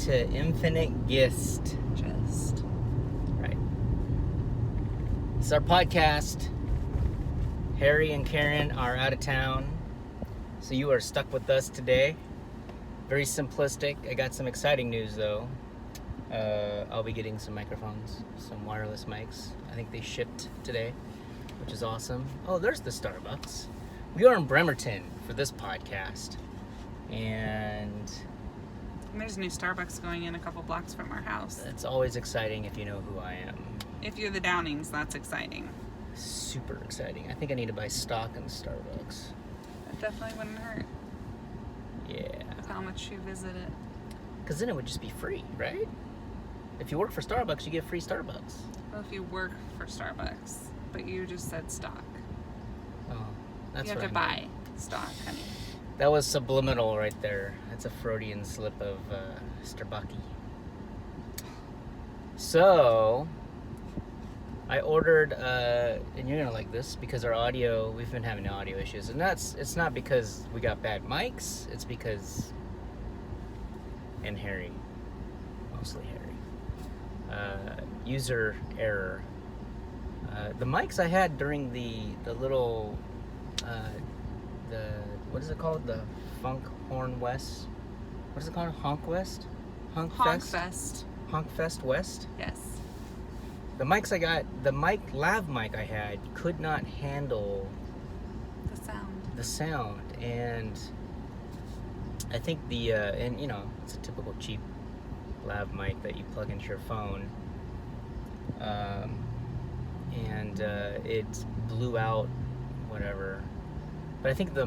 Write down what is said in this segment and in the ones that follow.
to Infinite Gist. Just. Right. It's our podcast. Harry and Karen are out of town, so you are stuck with us today. Very simplistic. I got some exciting news, though. I'll be getting some microphones, some wireless mics. I think they shipped today, which is awesome. Oh, there's the Starbucks. We are in Bremerton for this podcast. And There's a new Starbucks going in a couple blocks from our house. it's always exciting if you know who I am. If you're the Downings, that's exciting. Super exciting. I think I need to buy stock in Starbucks. That definitely wouldn't hurt. Yeah. With how much you visit it. Because then it would just be free, right? If you work for Starbucks, you get free Starbucks. Well, if you work for Starbucks, but you just said stock. Oh, that's you have what to I buy meant. stock, honey. That was subliminal right there. That's a Freudian slip of Starbucky. So, I ordered, and you're gonna like this because our audio, we've been having audio issues, and it's not because we got bad mics, it's because, and Harry, mostly Harry, user error. The mics I had during the little, what is it called? The Funk Horn West? What is it called? Honk West? Honk Fest? Honk Fest West? Yes. The mics I got, the lav mic I had could not handle The sound. And I think and you know, it's a typical cheap lav mic that you plug into your phone. It blew out, whatever. But I think the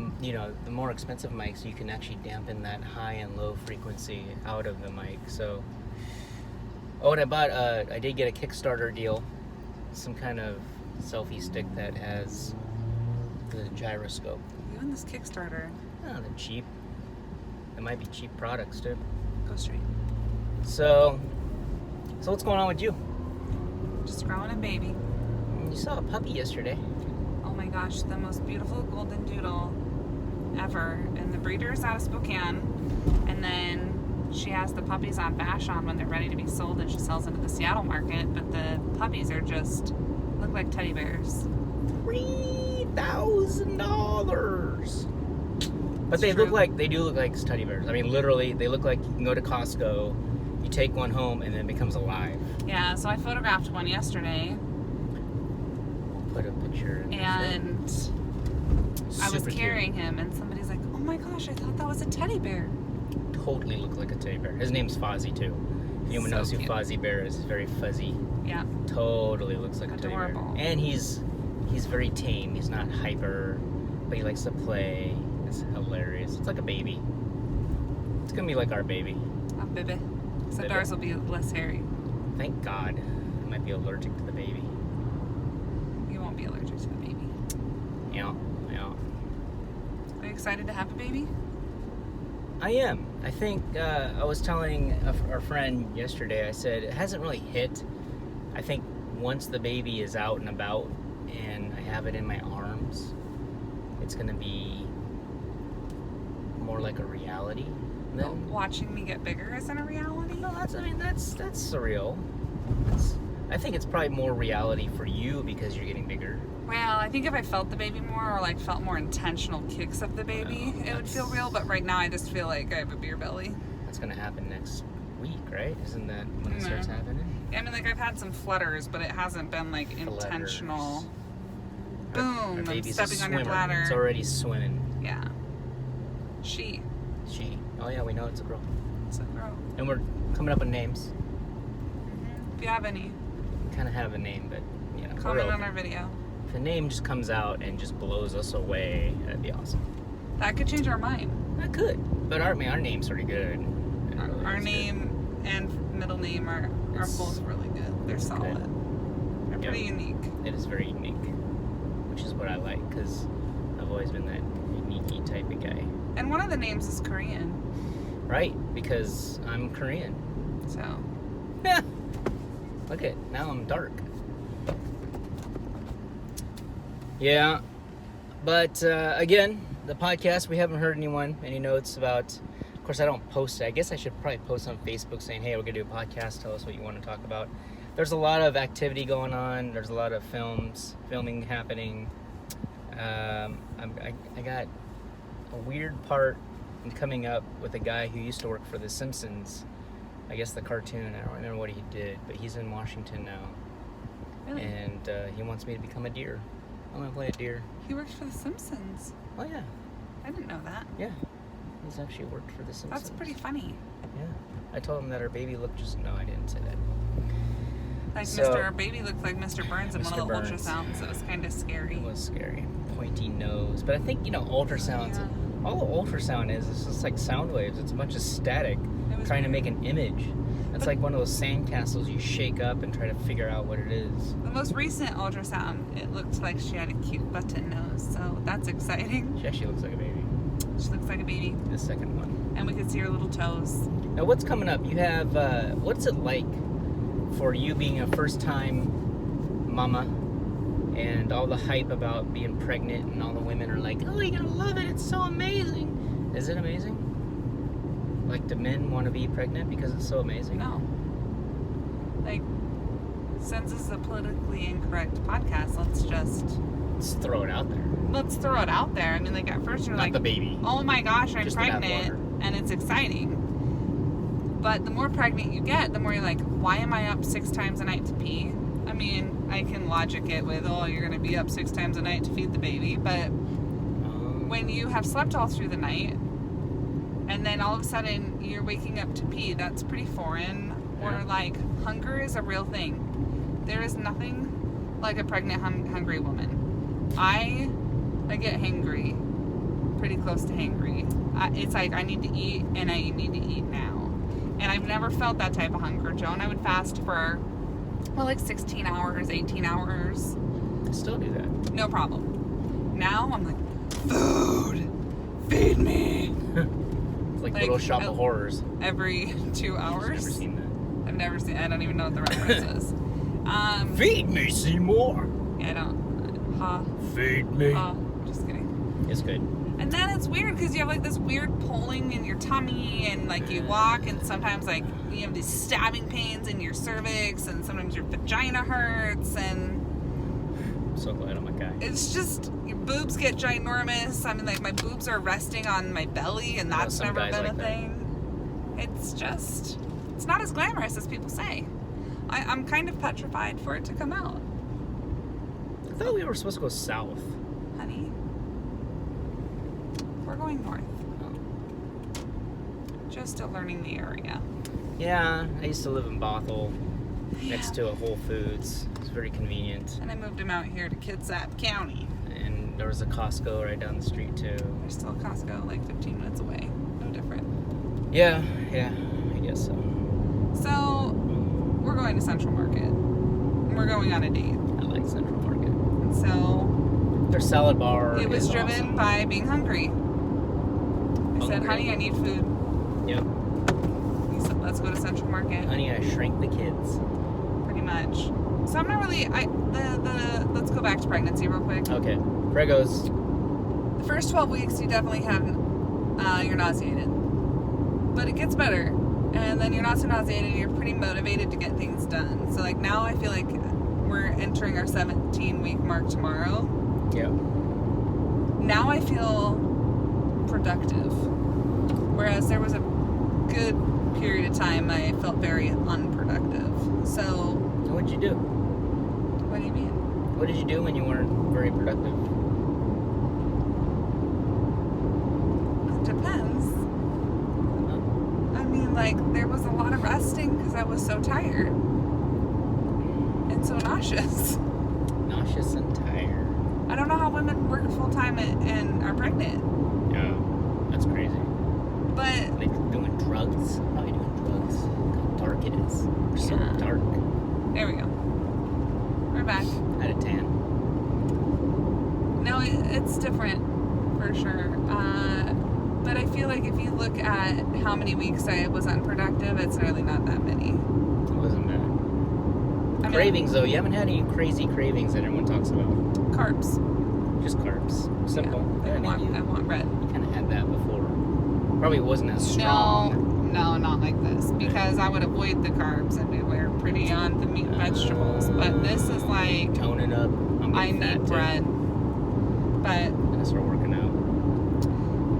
more expensive mics, you can actually dampen that high and low frequency out of the mic. So, and I bought, I did get a Kickstarter deal, some kind of selfie stick that has the gyroscope. You and this Kickstarter. Oh, they're cheap. They might be cheap products too. Go straight. So what's going on with you? Just growing a baby. You saw a puppy yesterday. Oh my gosh, the most beautiful golden doodle ever. And the breeder's out of Spokane. And then she has the puppies on Vashon when they're ready to be sold, and she sells them to the Seattle market. But the puppies are just look like teddy bears. $3,000. But they do look like teddy bears. I mean, literally, they look like you can go to Costco, you take one home, and then it becomes alive. Yeah, so I photographed one yesterday. Put a picture in And I was Super carrying him, and somebody's like, oh my gosh, I thought that was a teddy bear. Totally looked like a teddy bear. His name's Fozzie, too. If anyone knows who cute. Fozzie Bear is, he's very fuzzy. Yeah. Totally looks like Adorable. a teddy bear. And he's very tame. He's not hyper, but he likes to play. It's hilarious. It's like a baby. It's going to be like our baby. Oh, baby. Except Baby. ours will be less hairy. Thank God. I might be allergic to the baby. You won't be allergic to the baby. Yeah. Are you excited to have a baby? I am. I think I was telling our friend yesterday, I said it hasn't really hit. I think once the baby is out and about and I have it in my arms, it's going to be more like a reality. Then, Watching me get bigger isn't a reality? no, that's surreal. I think it's probably more reality for you because you're getting bigger. Well, I think if I felt the baby more, or like felt more intentional kicks of the baby, it would feel real. But right now, I just feel like I have a beer belly. That's going to happen next week, right? Isn't that when it starts happening? Yeah, I mean, like I've had some flutters, but it hasn't been like intentional. Boom! Our I'm baby's stepping a on your swimmer. bladder. It's already swimming. Yeah. She. Oh yeah, we know it's a girl. It's a girl. And we're coming up with names. If you have any, We kind of have a name, but you know, comment on our video. If a name just comes out and just blows us away, that'd be awesome. That could change our mind. That could, but our name's pretty good. It really Our is name and middle name are both really good. They're solid. They're pretty unique. good. It is very unique, which is what I like because I've always been that unique type of guy. And one of the names is Korean. Right, because I'm Korean. So. Yeah. Look at now I'm dark. Yeah, but again, the podcast, we haven't heard any notes about Of course, I don't post it. I guess I should probably post on Facebook saying, hey, we're going to do a podcast. Tell us what you want to talk about. There's a lot of activity going on. There's a lot of filming happening. I got a weird part coming up with a guy who used to work for The Simpsons. I guess the cartoon. I don't remember what he did, but he's in Washington now. Really? And he wants me to become a deer. I'm going to play a deer. He worked for The Simpsons. Oh, yeah. I didn't know that. Yeah. He's actually worked for The Simpsons. That's pretty funny. Yeah. I told him that our baby looked just... No, I didn't say that. Like So- our baby looked like Mr. Burns in one of Mr. the Burns. ultrasounds. It was kind of scary. It was scary. Pointy nose. But I think, ultrasounds... Yeah. All ultrasound is just like sound waves. It's a bunch of static It was trying to weird. make an image. It's like one of those sandcastles you shake up and try to figure out what it is. The most recent ultrasound, it looked like she had a cute button nose, so that's exciting. She actually looks like a baby. She looks like a baby, The second one. and we could see her little toes. Now, what's coming up? You have, what's it like for you being a first-time mama and all the hype about being pregnant and all the women are like, oh, you're gonna love it, it's so amazing. Is it amazing? Like, do men want to be pregnant because it's so amazing? No. Like, since this is a politically incorrect podcast, Let's throw it out there. let's throw it out there. I mean, like, at first you're Not like, the baby. oh my gosh, I'm Just the pregnant, bathwater. and it's exciting. But the more pregnant you get, the more you're like, why am I up 6 times a night to pee? I mean, I can logic it with, oh, you're going to be up 6 times a night to feed the baby, but when you have slept all through the night, and then all of a sudden you're waking up to pee, that's pretty foreign. Yeah. Or like, hunger is a real thing. There is nothing like a pregnant, hungry woman. I get hangry, pretty close to hangry. It's like I need to eat, and I need to eat now. And I've never felt that type of hunger. Joe and I would fast for, well, like 16 hours, 18 hours. I still do that. No problem. Now I'm like, food! Feed me! It's like Like, Little Shop of Horrors. Every 2 hours. Never seen that. I've never seen. I don't even know what the reference is. Feed me, Seymour. Yeah, I don't. Feed me. Just kidding. It's good. And then it's weird because you have like this weird pulling in your tummy, and like you walk, and sometimes like you have these stabbing pains in your cervix, and sometimes your vagina hurts, and I'm so glad I'm a guy. it's just your boobs get ginormous. I mean, like my boobs are resting on my belly, and I know that's some never guys been like a that. thing. It's not as glamorous as people say. I'm kind of petrified for it to come out, I thought we were supposed to go south. honey. We're going north. Just still learning the area. Yeah, I used to live in Bothell, next Yeah. to a Whole Foods. It's very convenient. And I moved him out here to Kitsap County. And there was a Costco right down the street, too. There's still a Costco like 15 minutes away. No different. Yeah, I guess so. So, we're going to Central Market. And we're going on a date. I like Central Market. And so, Their salad bar it was is driven awesome. by being hungry. I said, Hungry. honey, I need food. Yep. He said, let's go to Central Market. Honey, I shrank the kids. Pretty much. So I'm not really, let's go back to pregnancy real quick. Okay. Pregos. The first 12 weeks, you definitely have, you're nauseated. But it gets better. And then you're not so nauseated, you're pretty motivated to get things done. So like now I feel like we're entering our 17-week mark tomorrow. Yeah. Now I feel productive. Whereas there was a good period of time I felt very unproductive. So, What'd you do? what do you mean? What did you do when you weren't very productive? It depends. I mean, like, there was a lot of resting because I was so tired. And so nauseous. Nauseous and tired. I don't know how women work full-time and are pregnant. Yeah. That's crazy. But, Like doing drugs. Probably doing drugs. Look how dark it is. We're so Yeah. dark. there we go. We're back. Had a tan. No, it's different for sure. But I feel like if you look at how many weeks I was unproductive, it's really not that many. It wasn't bad. I mean, Cravings though, you haven't had any crazy cravings that everyone talks about. Carbs. Just carbs. Simple. Yeah, I want bread. You kind of had that before. Probably wasn't as strong. No, not like this. Because I would avoid the carbs and we're pretty on the meat and vegetables. But this is like... Toning up. I need bread. But... I gotta start working out.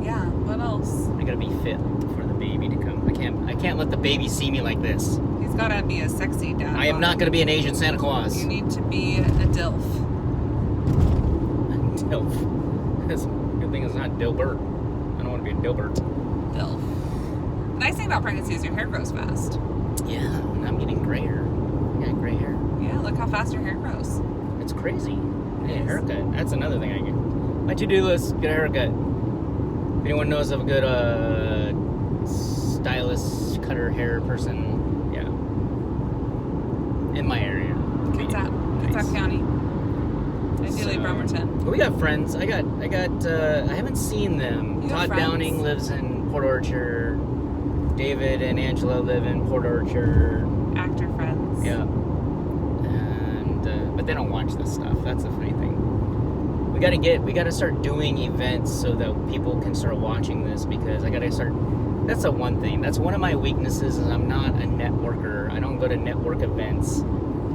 Yeah, what else? I gotta be fit for the baby to come. I can't let the baby see me like this. He's gotta be a sexy dad. I am not gonna be an Asian Santa Claus. You need to be a DILF. DILF. That's good thing it's not Dilbert. I don't want to be a Dilbert. DILF. The nice thing about pregnancy is your hair grows fast. Yeah, and I'm getting grayer. I got gray hair. Yeah, look how fast your hair grows. It's crazy. I need a haircut. That's another thing I get. My to-do list, get a haircut. If anyone knows of a good stylist, cutter, hair person, yeah. In my area. Kitsap County. Ideally Bremerton. We got friends. I haven't seen them. You Todd have friends? Downing lives in Port Orchard. David and Angela live in Port Orchard. Actor friends. Yeah. And but they don't watch this stuff. That's the funny thing. We gotta start doing events so that people can start watching this, because I gotta start. That's the one thing. That's one of my weaknesses, is I'm not a networker. I don't go to network events.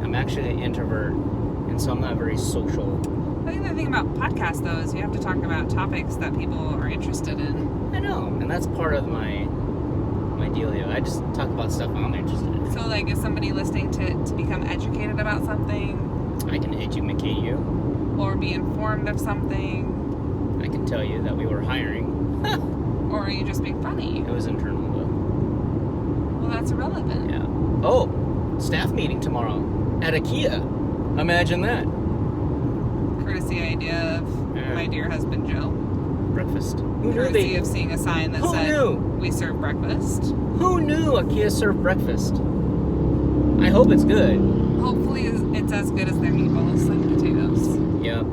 I'm actually an introvert, and so I'm not very social. I think the thing about podcasts, though, is you have to talk about topics that people are interested in. I know, and that's part of my dealio. I just talk about stuff I'm interested in. So, like, is somebody listening to become educated about something? I can educate you. Or be informed of something? I can tell you that we were hiring. Or are you just being funny? It was internal, though. Well, that's irrelevant. Yeah. Oh, staff meeting tomorrow at IKEA. Imagine that. Courtesy idea of my dear husband, Joe. Breakfast. Who Courtesy of seeing a sign that said, we serve breakfast. Who knew IKEA served breakfast? I hope it's good. Hopefully it's as good as their meatballs and potatoes. Yep.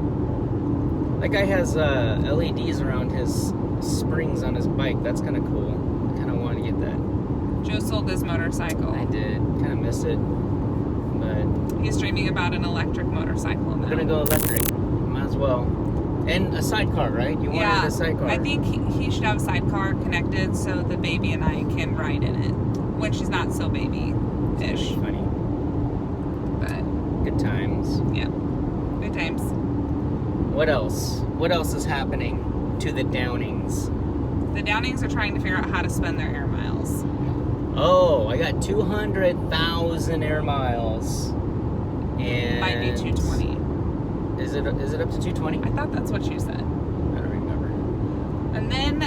That guy has LEDs around his springs on his bike. That's kind of cool. I kind of want to get that. Joe sold his motorcycle. I did. Kind of miss it. But he's dreaming about an electric motorcycle now. We're going to go electric. Might as well. And a sidecar, right? You wanted a sidecar. I think he should have a sidecar connected so the baby and I can ride in it when she's not so baby-ish. Funny. But good times. Yeah. Good times. What else? What else is happening to the Downings? The Downings are trying to figure out how to spend their air miles. Oh, I got 200,000 air miles. And might be 220. Is it up to 220? I thought that's what you said. I don't remember. And then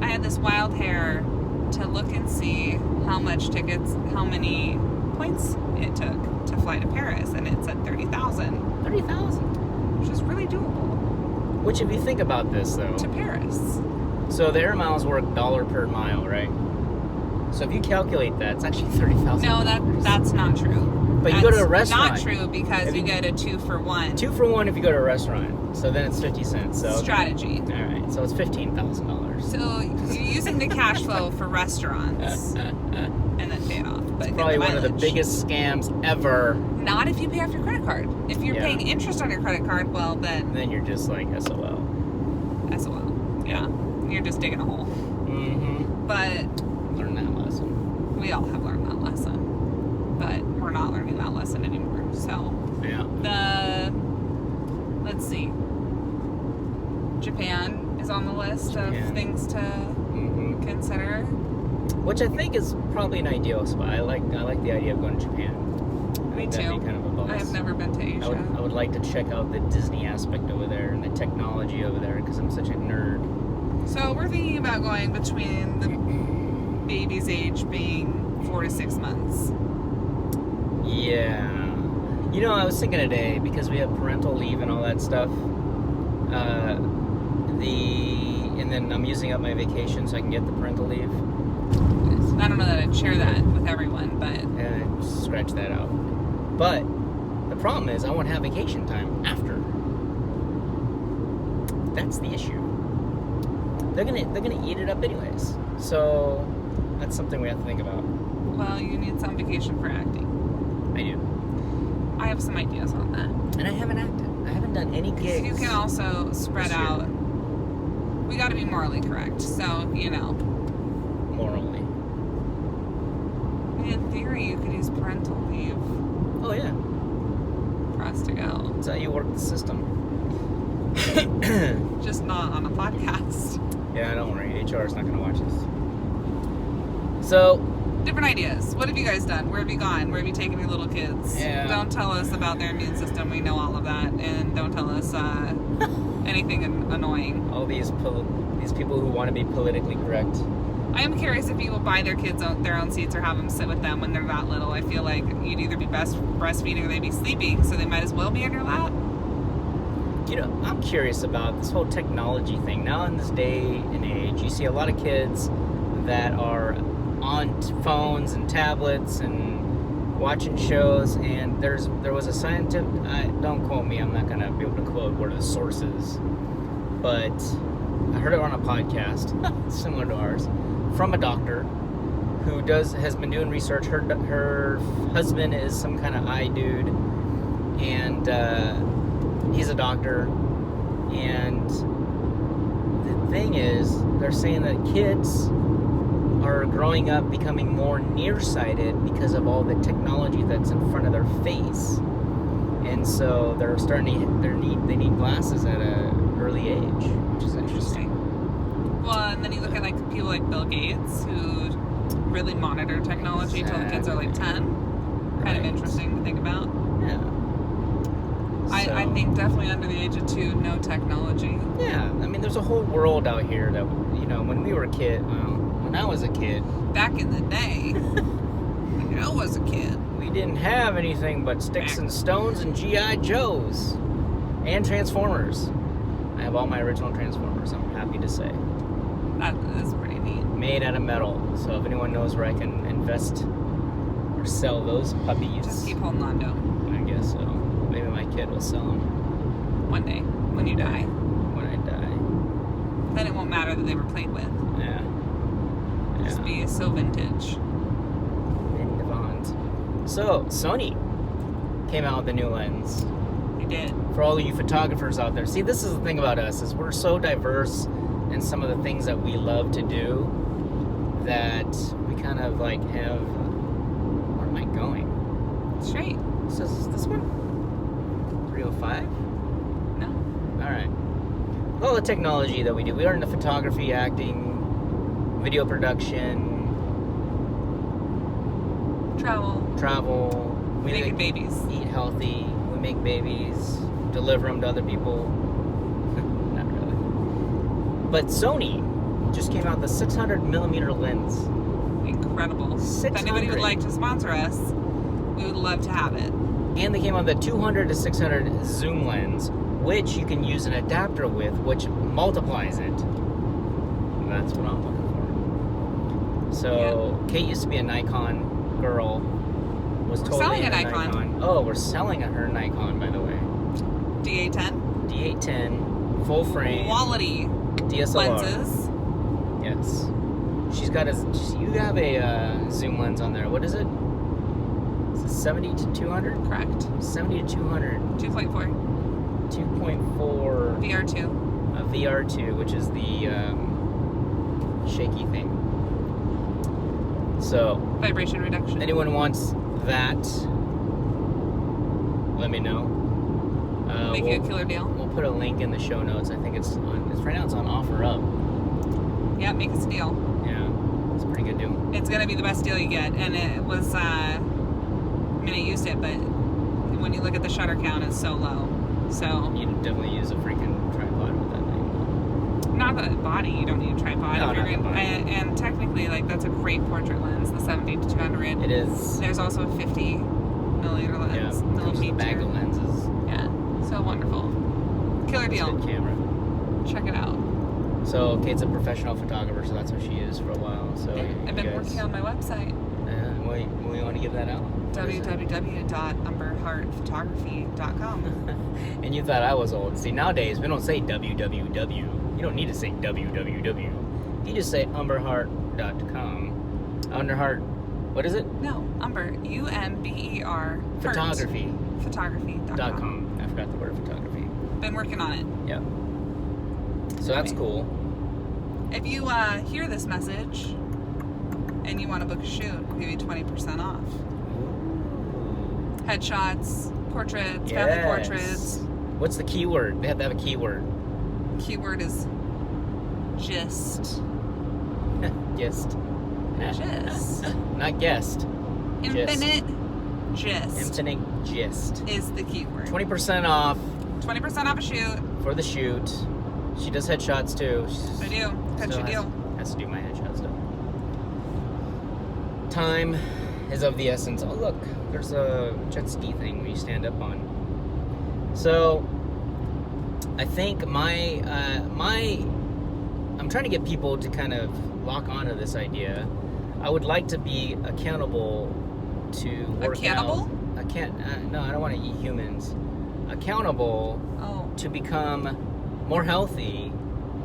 I had this wild hair to look and see how many points it took to fly to Paris, and it said 30,000. 30,000. Which is really doable. Which, if you think about this, though. To Paris. So the air miles were $1 per mile, right? So if you calculate that, it's actually 30,000. No, that's not true. But you go to a restaurant. Not true, because you get a 2-for-1. 2-for-1 if you go to a restaurant. So then it's 50 cents. So strategy. All right. So it's $15,000. So you're using the cash flow for restaurants and then pay it off. But it's probably one of the biggest scams ever. Not if you pay off your credit card. If you're paying interest on your credit card, well then. Then you're just like SOL. SOL. Yeah. You're just digging a hole. Mm-hmm. But. Learn that lesson. We all have learned that lesson. But we're not learning that lesson anymore. So yeah. Let's see. Japan is on the list of things to consider. Which I think is probably an ideal spot. I like the idea of going to Japan. Me too. That'd be kind of a bonus. I have never been to Asia. I would like to check out the Disney aspect over there and the technology over there, because I'm such a nerd. So we're thinking about going between the baby's age being 4 to 6 months. Yeah. You know, I was thinking today, because we have parental leave and all that stuff, and then I'm using up my vacation so I can get the parental leave. I don't know that I'd share that with everyone, but... scratch that out. But the problem is I won't have vacation time after. That's the issue. They're gonna eat it up anyways. So that's something we have to think about. Well, you need some vacation for acting. I do. I have some ideas on that. And I haven't acted. I haven't done any gigs. You can also spread out. We got to be morally correct. So, morally. In theory, you could use parental leave Oh yeah, for us to go. that's how you work the system. Just not on a podcast. Yeah, don't worry. HR is not going to watch this. So, Different ideas. What have you guys done? Where have you gone? Where have you taken your little kids? Yeah. Don't tell us about their immune system. We know all of that. And don't tell us anything annoying. all these people who want to be politically correct. I am curious if you will buy their kids their own seats or have them sit with them when they're that little. I feel like you'd either be best breastfeeding or they'd be sleeping, so they might as well be in your lap. You know, I'm curious about this whole technology thing. Now in this day and age, you see a lot of kids that are on phones and tablets and watching shows, and there was a scientific, don't quote me, I'm not going to be able to quote what are the sources, but I heard it on a podcast, similar to ours, from a doctor who has been doing research. Her husband is some kind of eye dude, and he's a doctor, and the thing is, they're saying that kids are growing up becoming more nearsighted because of all the technology that's in front of their face, and so they're they need glasses at an early age, which is interesting. Well, and then you look at like people like Bill Gates who really monitor technology till the kids are like 10. Kind of interesting to think about. Yeah. I think definitely under the age of 2, no technology. Yeah, I mean, there's a whole world out here that, you know, when we were a kid, when I was a kid, Back in the day, when I was a kid, we didn't have anything but sticks and stones and G.I. Joes and Transformers. I have all my original Transformers, I'm happy to say. that is pretty neat. Made out of metal, so if anyone knows where I can invest or sell those puppies, Just keep holding on to them. I guess so. Maybe my kid will sell them One day, when you die. when I die. Then it won't matter that they were played with. Yeah. Just be so vintage. So, Sony came out with a new lens. They did. For all of you photographers out there, see, this is the thing about us, is we're so diverse in some of the things that we love to do that we kind of like have, where am I going? Straight. So is this one? 305? No. Alright. All the technology that we do. We are into photography, acting, video production, travel. We Making babies. Eat healthy. We make babies. Deliver them to other people. Not really. But Sony just came out with the 600mm lens. Incredible. 600. If anybody would like to sponsor us, we would love to have it. And they came out with the 200 to 600 zoom lens, which you can use an adapter with, which multiplies it. That's what I'm looking for. So, yeah. Kate used to be a Nikon girl. Was totally selling a Nikon. Oh, we're selling her Nikon, by the way. D810. D810, full frame. Quality DSLR. lenses. Yes. She's got you have a zoom lens on there. What is it? Is it 70 to 200? Correct. 70 to 200. 2.4. 2.4. VR2. A VR2, which is the shaky thing. So, vibration reduction. Anyone wants that, let me know. Make you a killer deal. We'll put a link in the show notes. I think it's right now it's on OfferUp. Yeah, make us a deal. Yeah, it's a pretty good deal. It's gonna be the best deal you get, and it was. I mean, I used it, but when you look at the shutter count, it's so low. So you definitely use a freaking tripod with that thing. Not the body. You don't need a tripod. No, if you're gonna, and technically, like that's a great portrait lens, the 70 to 200. It is. There's also a 50mm lens. Yeah, comes with a bag of lenses. Yeah, so wonderful. Killer deal. It's a good camera. Check it out. So Kate's a professional photographer, so that's what she is for a while. So I've been working on my website. We want to give that out. www.umberheartphotography.com. And you thought I was old. See, nowadays we don't say www. You don't need to say www. You just say umberheart.com. Umberheart. What is it? No, Umber. UMBER. Photography. Photography.com. I forgot the word photography. Been working on it. Yeah. So that's cool. If you hear this message and you want to book a shoot, we'll give you 20% off. Headshots, portraits, family portraits. What's the keyword? They have to have a keyword. Keyword is gist. Gist. Gist. Not guest. Infinite gist. Infinite gist. Is the keyword. 20% off. 20% off a shoot. For the shoot. She does headshots too. I do. Catch a deal. Has to do my headshots though. Time is of the essence. Oh look, there's a jet ski thing where you stand up on. So I think I'm trying to get people to kind of lock onto this idea. I would like to be accountable to work Accountable? out. No, I don't want to eat humans. Accountable to become more healthy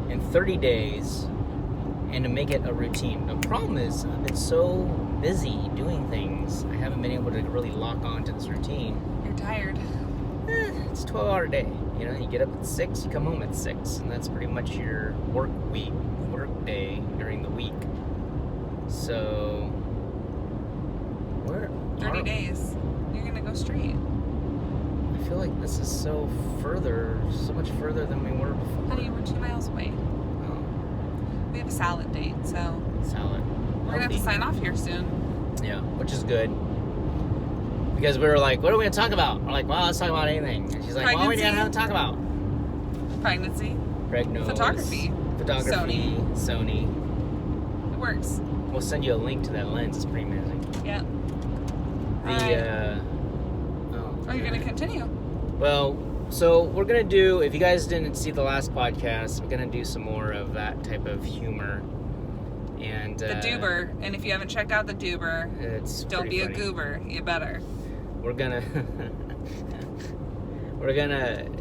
in 30 days and to make it a routine. The problem is I've been so busy doing things, I haven't been able to really lock on to this routine. You're tired. It's a 12-hour day. You know, you get up at 6, you come home at 6, and that's pretty much your work day during the week. So, 30 days. You're gonna go straight. I feel like this is so much further than we were before. Honey, we're 2 miles away. Oh, We have a salad date, so salad. we're gonna have to sign off here soon. Yeah, which is good. Because we were like, what are we gonna talk about? We're like, well, let's talk about anything. And she's like, well, we don't have to talk about Pregnancy. Photography. Sony. It works. We'll send you a link to that lens. It's pretty amazing. Yeah. You're gonna continue. Well, so we're gonna do. If you guys didn't see the last podcast, we're gonna do some more of that type of humor. And the Doober. And if you haven't checked out the Doober, don't be funny. a goober. You better. We're gonna.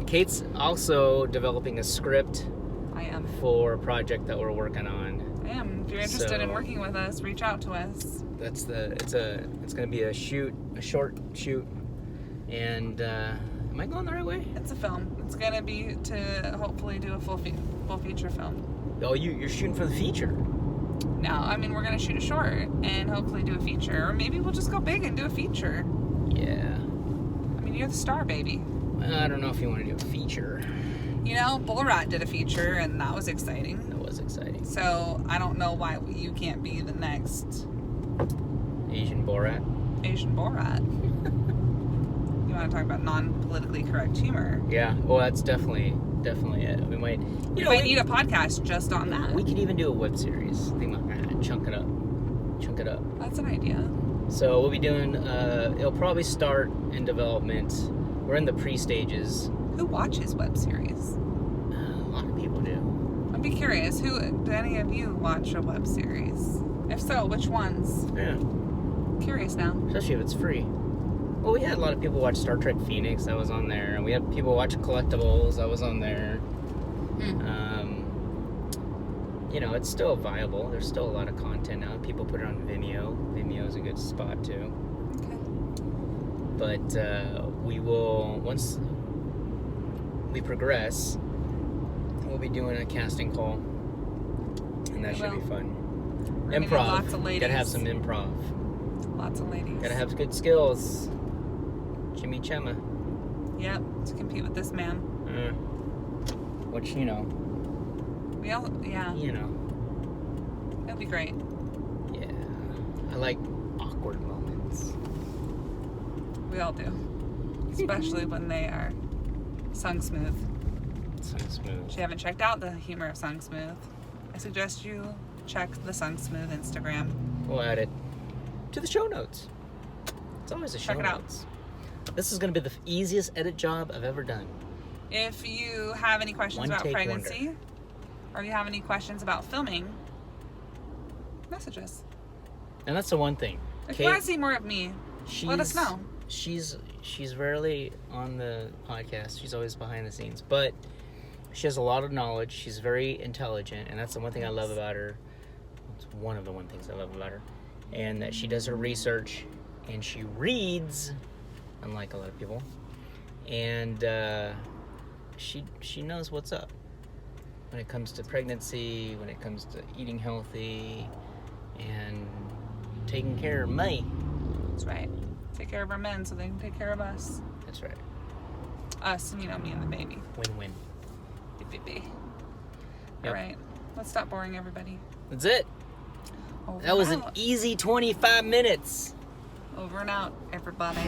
Kate's also developing a script. I am. For a project that we're working on. I am. If you're interested in working with us, reach out to us. It's gonna be a short shoot, and am I going the right way? It's a film. It's gonna be to hopefully do a full feature film. Oh, you're shooting for the feature. No, I mean we're gonna shoot a short and hopefully do a feature, or maybe we'll just go big and do a feature. Yeah. I mean you're the star, baby. I don't know if you want to do a feature. You know, Bullrat did a feature, and that was exciting. That was exciting. So, I don't know why you can't be the next... Asian Borat? Asian Borat. You want to talk about non-politically correct humor? Yeah, well, that's definitely it. We might... You might need a podcast just on that. We could even do a web series. Think about that. Chunk it up. That's an idea. So, we'll be doing... it'll probably start in development. We're in the pre-stages. Who watches web series? A lot of people do. I'd be curious. Do any of you watch a web series? If so, which ones? Yeah. Curious now. Especially if it's free. Well, we had a lot of people watch Star Trek Phoenix. That was on there. And we had people watch Collectibles. That was on there. You know, it's still viable. There's still a lot of content now. People put it on Vimeo. Vimeo's a good spot, too. Okay. But we will... Once... we progress, we'll be doing a casting call, and that should be fun. We're Improv. Lots of ladies. Gotta have some improv. Lots of ladies. Gotta have good skills. Jimmy Chema. Yep, to compete with this man. Which, you know. Yeah. You know. That'd be great. Yeah. I like awkward moments. We all do. Especially when they are SungSmooth. SungSmooth. If you haven't checked out the humor of SungSmooth, I suggest you check the SungSmooth Instagram. We'll add it to the show notes. It's always a show Check it out. notes. This is going to be the easiest edit job I've ever done. If you have any questions about pregnancy, or you have any questions about filming, message us. And that's the one thing. If you want to see more of me, let us know. She's rarely on the podcast. She's always behind the scenes, but she has a lot of knowledge. She's very intelligent, and that's the one thing I love about her. It's one of the one things I love about her, and that she does her research and she reads, unlike a lot of people, and she knows what's up when it comes to pregnancy, when it comes to eating healthy, and taking care of me. That's right. Take care of our men so they can take care of us. That's right. Us, me and the baby. Win-win. Baby. Yep. All right. Let's stop boring everybody. That's it. Over That was and an out. easy 25 minutes. Over and out, everybody.